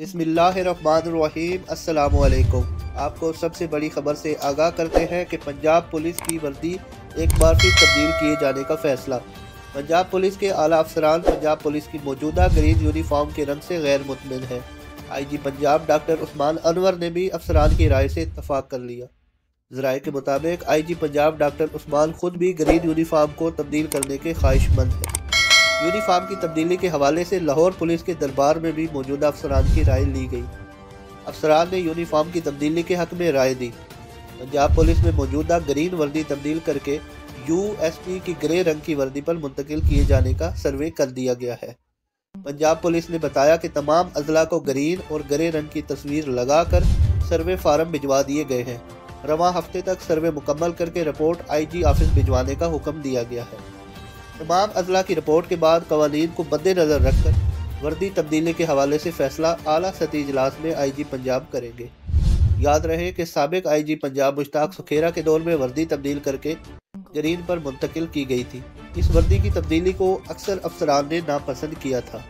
बिस्मिल्लाहिर्रहमानिर्रहीम। अस्सलाम वालेकुम। आपको सबसे बड़ी खबर से आगाह करते हैं कि पंजाब पुलिस की वर्दी एक बार फिर तब्दील किए जाने का फैसला। पंजाब पुलिस के आला अफसरान पंजाब पुलिस की मौजूदा ग्रीन यूनिफॉर्म के रंग से गैर मुतमिन हैं। आईजी पंजाब डॉक्टर उस्मान अनवर ने भी अफसरान की राय से इत्तफाक कर लिया। ज़राए के मुताबिक आईजी पंजाब डॉक्टर उस्मान खुद भी ग्रीन यूनिफॉर्म को तब्दील करने के ख्वाहिशमंद हैं। यूनिफॉर्म की तब्दीली के हवाले से लाहौर पुलिस के दरबार में भी मौजूदा अफसरान की राय ली गई। अफसरान ने यूनिफॉर्म की तब्दीली के हक में राय दी। पंजाब पुलिस में मौजूदा ग्रीन वर्दी तब्दील करके यूएसपी की ग्रे रंग की वर्दी पर मुंतकिल किए जाने का सर्वे कर दिया गया है। पंजाब पुलिस ने बताया कि तमाम अजला को ग्रीन और ग्रे रंग की तस्वीर लगाकर सर्वे फार्म भिजवा दिए गए हैं। रवां हफ्ते तक सर्वे मुकम्मल करके रिपोर्ट आईजी ऑफिस भिजवाने का हुक्म दिया गया है। तमाम अजला की रिपोर्ट के बाद कवानीन को मद्देनजर रखकर वर्दी तब्दीली के हवाले से फैसला आला सतही इजलास में आईजी पंजाब करेंगे। याद रहे कि साबिक आईजी पंजाब मुश्ताक सुखेरा के दौर में वर्दी तब्दील करके ग्रीन पर मुंतकिल की गई थी। इस वर्दी की तब्दीली को अक्सर अफसरान ने नापसंद किया था।